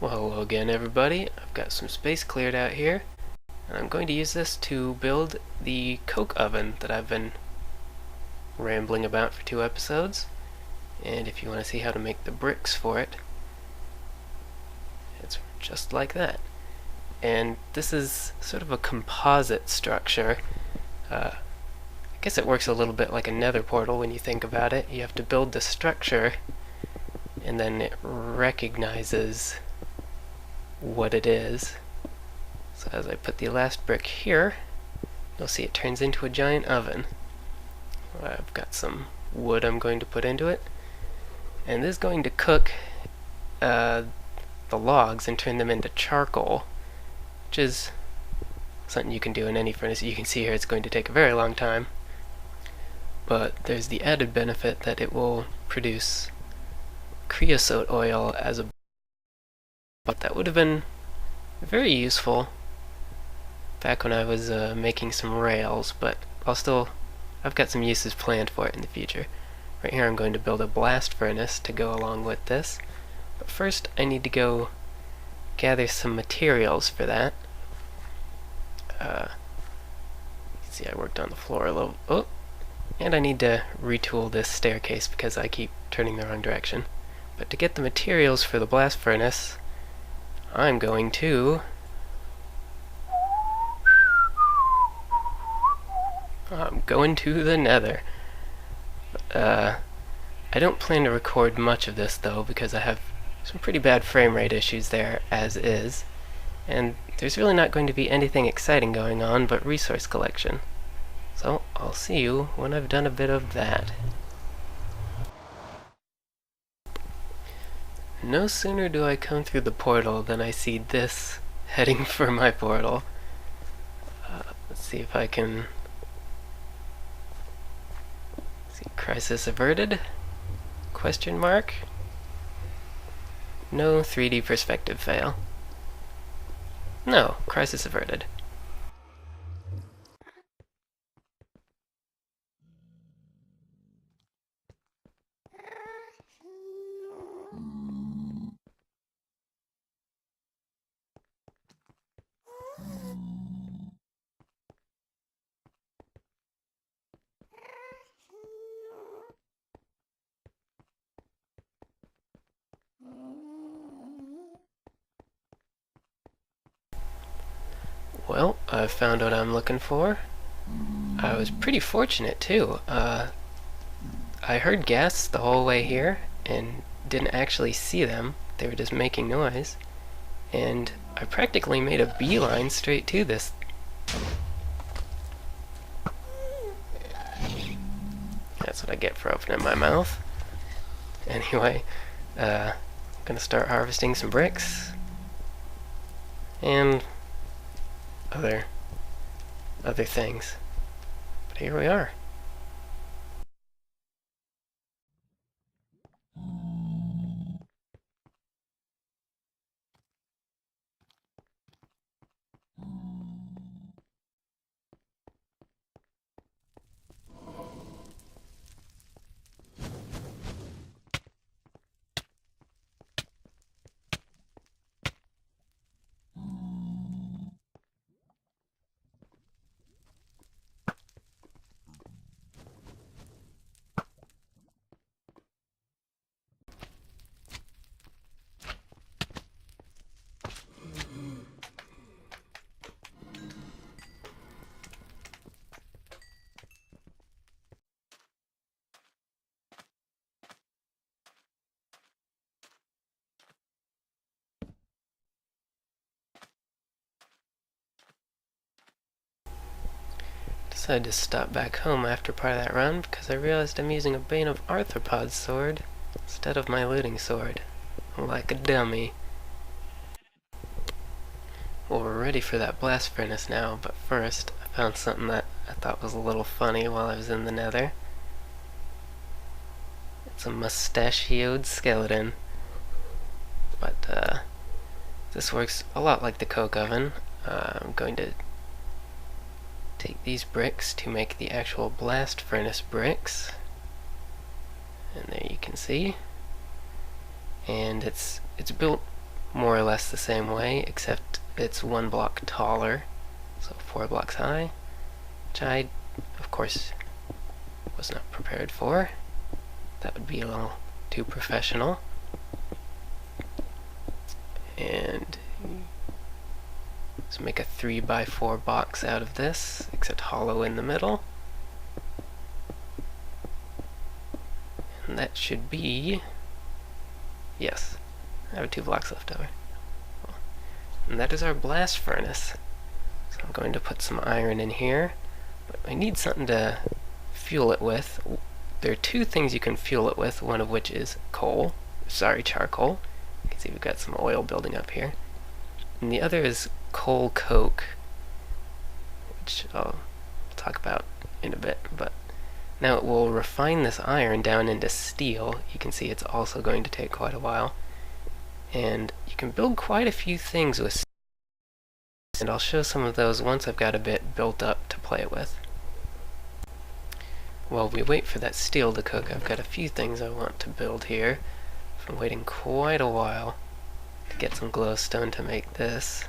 Well, hello again everybody. I've got some space cleared out here, and I'm going to use this to build the coke oven that I've been rambling about for 2 episodes. And if you want to see how to make the bricks for it, it's just like that. And this is sort of a composite structure. I guess it works a little bit like a nether portal when you think about it. You have to build the structure, and then it recognizes what it is. So as I put the last brick here, you'll see it turns into a giant oven. I've got some wood I'm going to put into it, and this is going to cook the logs and turn them into charcoal, which is something you can do in any furnace. You can see here it's going to take a very long time, but there's the added benefit that it will produce creosote oil as a but that would have been very useful back when I was making some rails, but I've got some uses planned for it in the future. Right here I'm going to build a blast furnace to go along with this, but first I need to go gather some materials for that. See, I worked on the floor a little. Oh, and I need to retool this staircase because I keep turning the wrong direction. But to get the materials for the blast furnace, I'm going to the nether. I don't plan to record much of this though, because I have some pretty bad frame rate issues there as is, and there's really not going to be anything exciting going on but resource collection. So I'll see you when I've done a bit of that. No sooner do I come through the portal than I see this heading for my portal. Let's see if I can see. Crisis averted? Question mark? No 3D perspective fail. No, crisis averted. Well, I've found what I'm looking for. I was pretty fortunate too. I heard ghasts the whole way here and didn't actually see them. They were just making noise. And I practically made a beeline straight to this. That's what I get for opening my mouth. Anyway, I'm gonna start harvesting some bricks and other things. But here we are. Decided to stop back home after part of that run because I realized I'm using a Bane of Arthropods sword instead of my looting sword. Like a dummy. Well, we're ready for that blast furnace now, but first I found something that I thought was a little funny while I was in the nether. It's a mustachioed skeleton. But this works a lot like the coke oven. I'm going to take these bricks to make the actual blast furnace bricks, and there you can see, and it's built more or less the same way, except it's 1 block taller, so 4 blocks high, which I, of course, was not prepared for. That would be a little too professional. And let's make a 3x4 box out of this, except hollow in the middle. And that should be... yes, I have 2 blocks left over. And that is our blast furnace. So I'm going to put some iron in here, but I need something to fuel it with. There are 2 things you can fuel it with, one of which is charcoal. You can see we've got some oil building up here. And the other is coal coke, which I'll talk about in a bit. But now it will refine this iron down into steel. You can see it's also going to take quite a while. And you can build quite a few things with steel. And I'll show some of those once I've got a bit built up to play with. While we wait for that steel to cook, I've got a few things I want to build here. I've been waiting quite a while to get some glowstone to make this.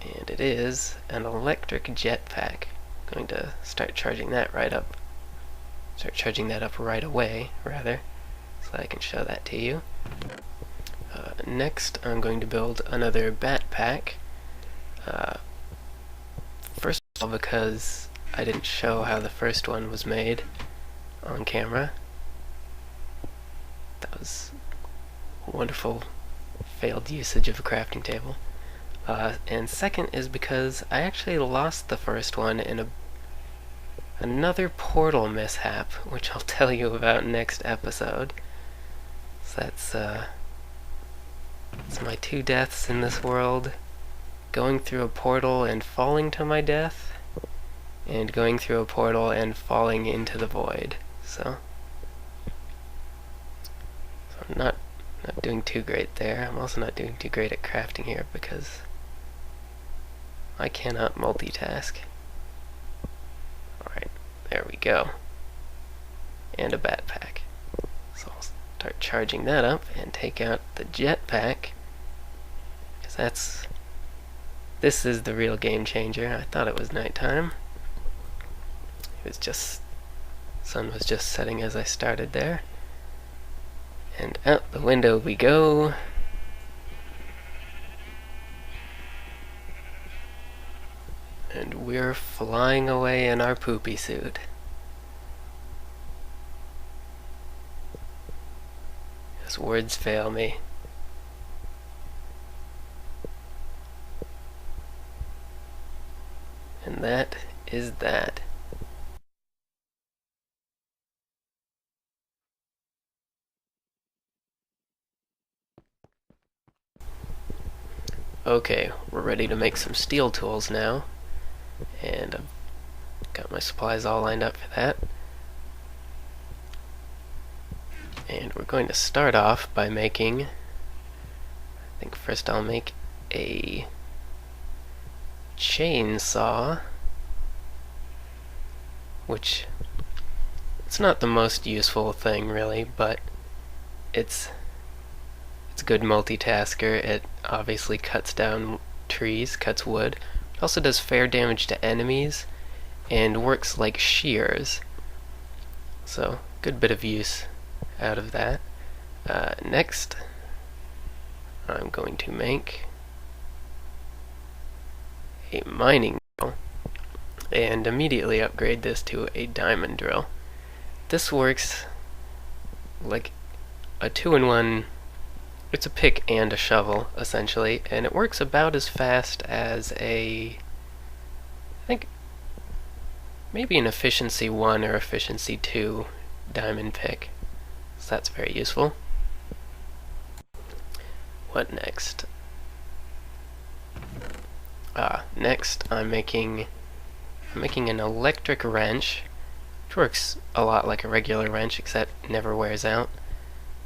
And it is an electric jetpack. I'm going to start charging that up right away, rather, so that I can show that to you. Next, I'm going to build another backpack. First of all, because I didn't show how the first one was made on camera. That was a wonderful failed usage of a crafting table. And second is because I actually lost the first one in another portal mishap, which I'll tell you about next episode. So that's my 2 deaths in this world: going through a portal and falling to my death, and going through a portal and falling into the void. So I'm not doing too great there. I'm also not doing too great at crafting here because I cannot multitask. Alright, there we go. And a backpack. So I'll start charging that up and take out the jetpack, because this is the real game changer. I thought it was nighttime. It was just... sun was just setting as I started there. And out the window we go. And we're flying away in our poopy suit. As words fail me. And that is that. Okay, we're ready to make some steel tools now. And I've got my supplies all lined up for that. And we're going to start off by making... I think first I'll make a chainsaw, which it's not the most useful thing really, but it's a good multitasker. It obviously cuts down trees, cuts wood. It also does fair damage to enemies and works like shears. So, good bit of use out of that. Next, I'm going to make a mining drill and immediately upgrade this to a diamond drill. This works like a 2-in-1. It's a pick and a shovel, essentially, and it works about as fast as I think, maybe an efficiency 1 or efficiency 2 diamond pick. So that's very useful. What next? Next I'm making an electric wrench, which works a lot like a regular wrench, except never wears out.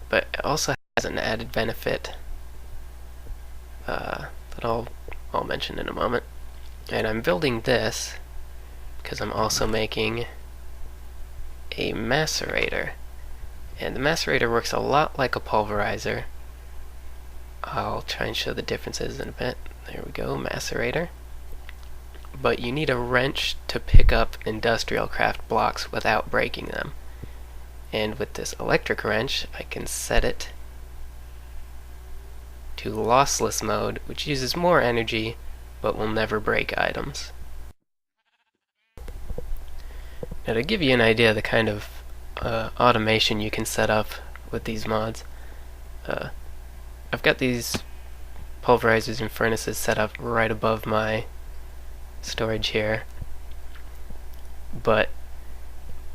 But it also has an added benefit that I'll mention in a moment. And I'm building this because I'm also making a macerator. And the macerator works a lot like a pulverizer. I'll try and show the differences in a bit. There we go, macerator. But you need a wrench to pick up industrial craft blocks without breaking them. And with this electric wrench, I can set it to lossless mode, which uses more energy but will never break items. Now, to give you an idea of the kind of automation you can set up with these mods, I've got these pulverizers and furnaces set up right above my storage here, but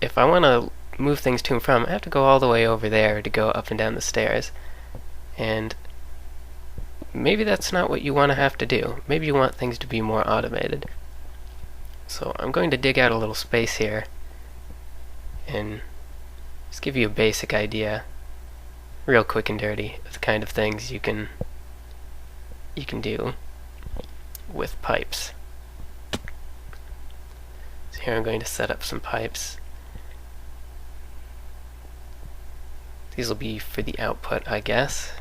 if I want to move things to and from, I have to go all the way over there to go up and down the stairs, and maybe that's not what you want to have to do. Maybe you want things to be more automated. So I'm going to dig out a little space here and just give you a basic idea, real quick and dirty, of the kind of things you can do with pipes. So here I'm going to set up some pipes. These will be for the output, I guess,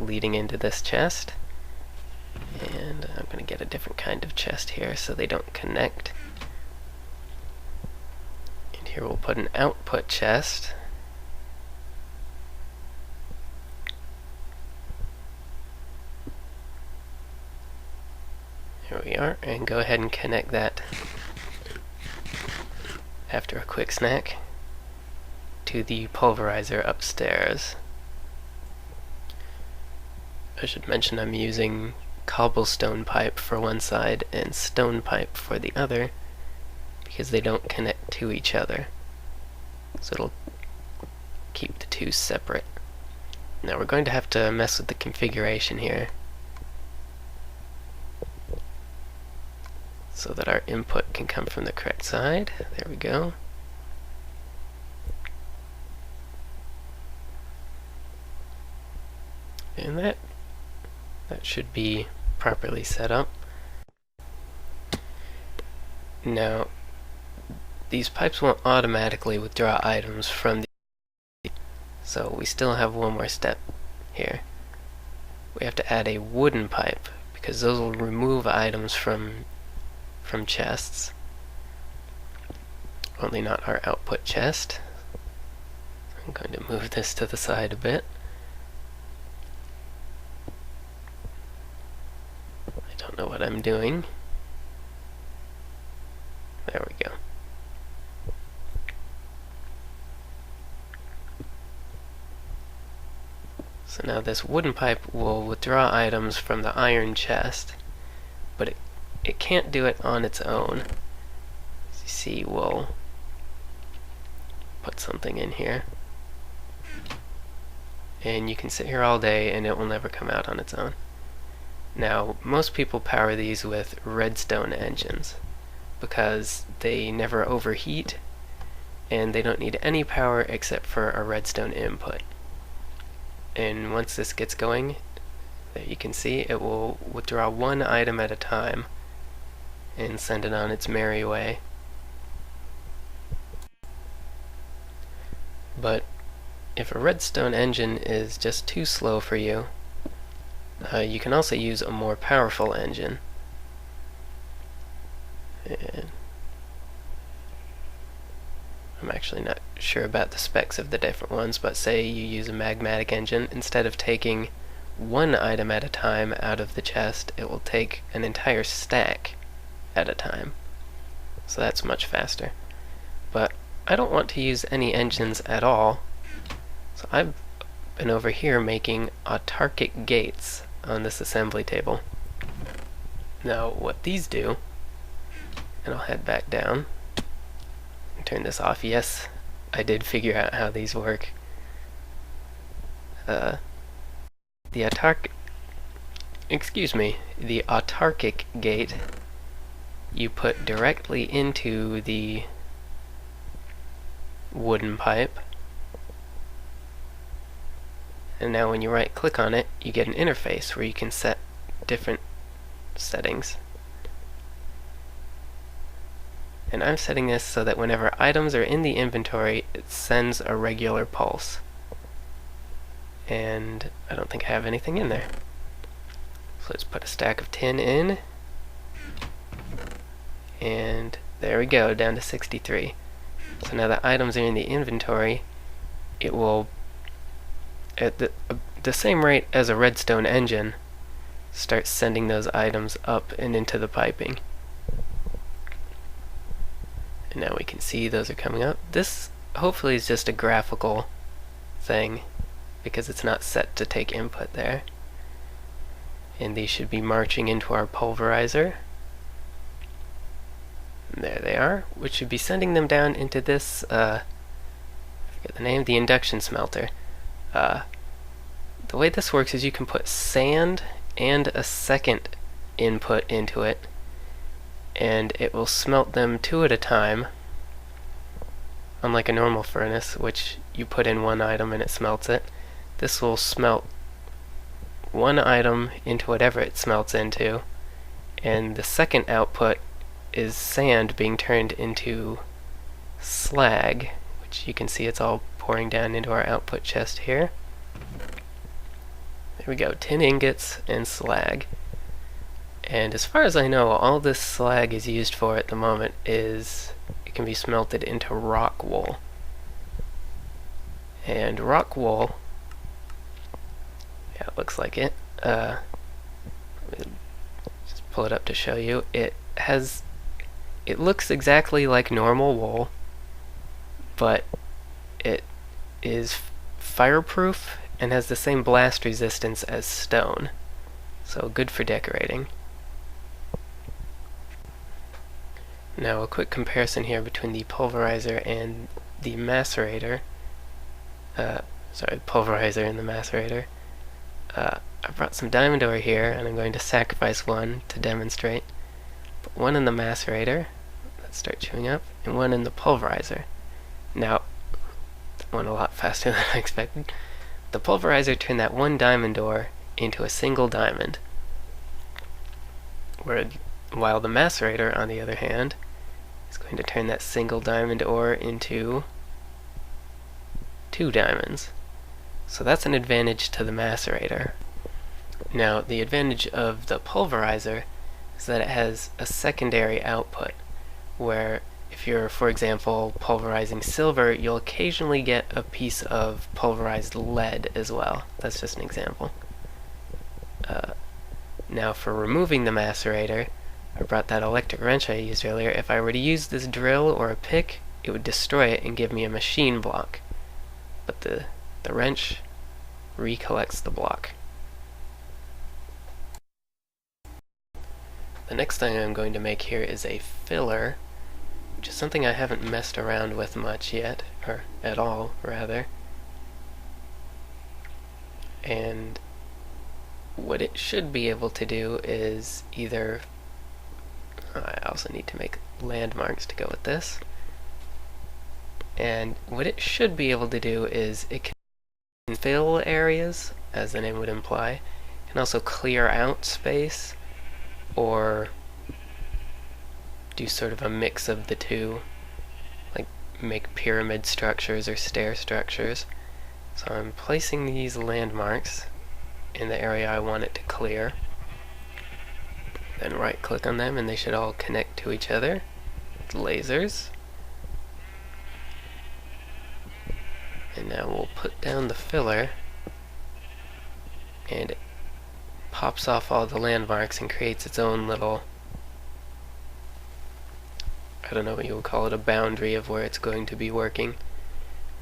leading into this chest. And I'm going to get a different kind of chest here so they don't connect. And here we'll put an output chest. Here we are, and go ahead and connect that after a quick snack to the pulverizer upstairs. I should mention I'm using cobblestone pipe for one side and stone pipe for the other because they don't connect to each other. So it'll keep the two separate. Now we're going to have to mess with the configuration here so that our input can come from the correct side. There we go. And that should be properly set up. Now, these pipes won't automatically withdraw items from the... So we still have one more step here. We have to add a wooden pipe because those will remove items from chests. Only not our output chest. I'm going to move this to the side a bit. I don't know what I'm doing. There we go. So now this wooden pipe will withdraw items from the iron chest, but it can't do it on its own. As you see, we'll put something in here. And you can sit here all day and it will never come out on its own. Now, most people power these with redstone engines because they never overheat and they don't need any power except for a redstone input. And once this gets going, there you can see it will withdraw one item at a time and send it on its merry way. But if a redstone engine is just too slow for you, you can also use a more powerful engine. And I'm actually not sure about the specs of the different ones, but say you use a magmatic engine, instead of taking one item at a time out of the chest, it will take an entire stack at a time. So that's much faster. But I don't want to use any engines at all, so I've been over here making autarkic gates on this assembly table. Now what these do, and I'll head back down and turn this off. Yes, I did figure out how these work. The autarkic gate you put directly into the wooden pipe, and now when you right click on it you get an interface where you can set different settings. And I'm setting this so that whenever items are in the inventory it sends a regular pulse. and I don't think I have anything in there. So let's put a stack of tin in, and there we go, down to 63. So now that items are in the inventory, it will, at the same rate as a redstone engine, start sending those items up and into the piping. And now we can see those are coming up. This hopefully is just a graphical thing, because it's not set to take input there. And these should be marching into our pulverizer. And there they are, which should be sending them down into this, I forget the name, the induction smelter. The way this works is you can put sand and a second input into it, and it will smelt them 2 at a time, unlike a normal furnace, which you put in one item and it smelts it. This will smelt one item into whatever it smelts into, and the second output is sand being turned into slag, which you can see it's all pouring down into our output chest here. There we go, tin ingots and slag. And as far as I know, all this slag is used for at the moment is it can be smelted into rock wool. And rock wool, yeah, it looks like it. Let me just pull it up to show you. It looks exactly like normal wool, but it is fireproof and has the same blast resistance as stone. So good for decorating. Now a quick comparison here between the pulverizer and the macerator. Sorry, pulverizer and the macerator. I brought some diamond ore here, and I'm going to sacrifice one to demonstrate. Put one in the macerator, let's start chewing up, and one in the pulverizer. Now, that went a lot faster than I expected. The pulverizer turned that one diamond ore into a single diamond, while the macerator, on the other hand, is going to turn that single diamond ore into 2 diamonds. So that's an advantage to the macerator. Now, the advantage of the pulverizer is that it has a secondary output, where if you're, for example, pulverizing silver, you'll occasionally get a piece of pulverized lead as well. That's just an example. Now for removing the macerator, I brought that electric wrench I used earlier. If I were to use this drill or a pick, it would destroy it and give me a machine block. But the wrench recollects the block. The next thing I'm going to make here is a filler, which is something I haven't messed around with much yet, or at all, rather. And what it should be able to do is either... I also need to make landmarks to go with this. And what it should be able to do is it can fill areas, as the name would imply. It can also clear out space, or do sort of a mix of the two, like make pyramid structures or stair structures. So I'm placing these landmarks in the area I want it to clear. Then right click on them and they should all connect to each other with lasers. And now we'll put down the filler, and it pops off all the landmarks and creates its own little, I don't know what you would call it, a boundary of where it's going to be working.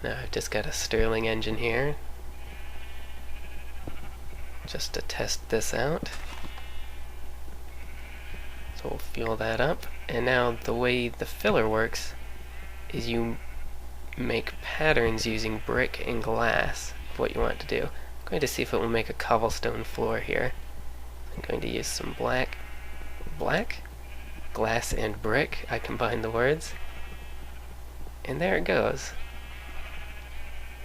Now I've just got a Stirling engine here, just to test this out. So we'll fuel that up, and now the way the filler works is you make patterns using brick and glass of what you want to do. I'm going to see if it will make a cobblestone floor here. I'm going to use some black, glass and brick. I combined the words. And there it goes.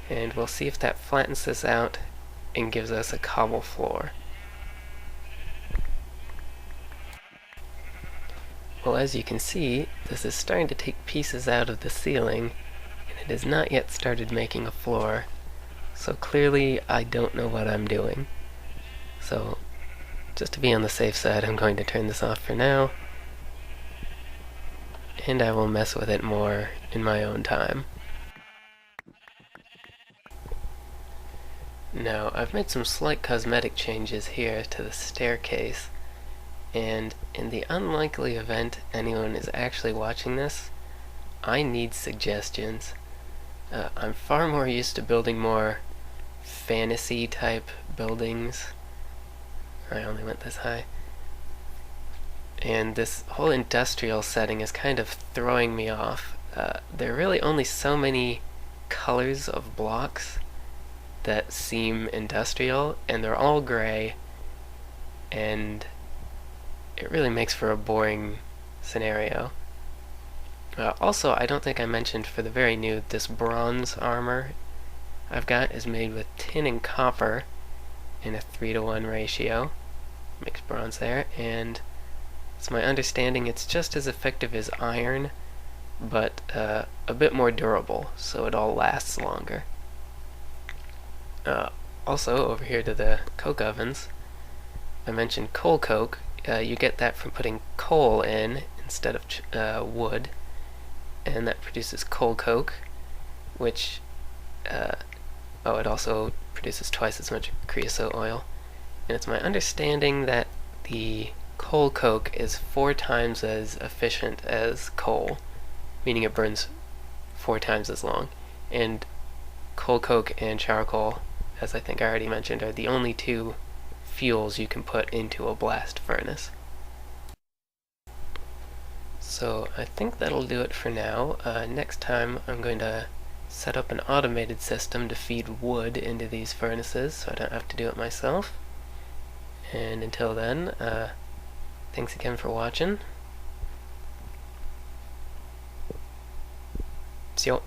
And we'll see if that flattens this out and gives us a cobble floor. Well, as you can see, this is starting to take pieces out of the ceiling, and it has not yet started making a floor. So clearly I don't know what I'm doing. So just to be on the safe side, I'm going to turn this off for now, and I will mess with it more in my own time. Now, I've made some slight cosmetic changes here to the staircase, and in the unlikely event anyone is actually watching this, I need suggestions. I'm far more used to building more fantasy type buildings. I only went this high. And this whole industrial setting is kind of throwing me off. There are really only so many colors of blocks that seem industrial, and they're all gray, and it really makes for a boring scenario. Also, I don't think I mentioned for the very new, this bronze armor I've got is made with tin and copper in a 3-to-1 ratio. Mixed bronze there, and it's my understanding it's just as effective as iron, but a bit more durable, so it all lasts longer. Also, over here to the coke ovens, I mentioned coal coke. You get that from putting coal in instead of wood, and that produces coal coke, which, it also produces twice as much creosote oil. And it's my understanding that the coal coke is 4 times as efficient as coal, meaning it burns 4 times as long. And coal coke and charcoal, as I think I already mentioned, are the only 2 fuels you can put into a blast furnace. So I think that'll do it for now. Next time I'm going to set up an automated system to feed wood into these furnaces so I don't have to do it myself. And until then, thanks again for watching. See you.